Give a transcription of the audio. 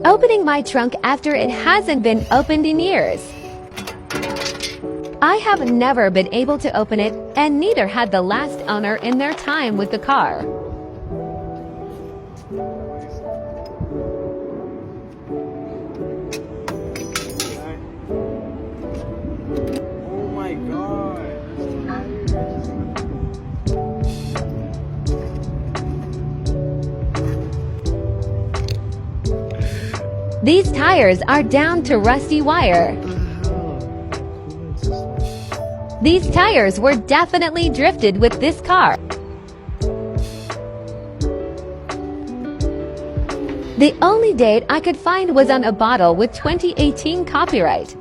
Opening my trunk after it hasn't been opened in years. I have never been able to open it, and neither had the last owner in their time with the car. Oh my God. These tires are down to rusty wire. These tires were definitely drifted with this car. The only date I could find was on a bottle with 2018 copyright.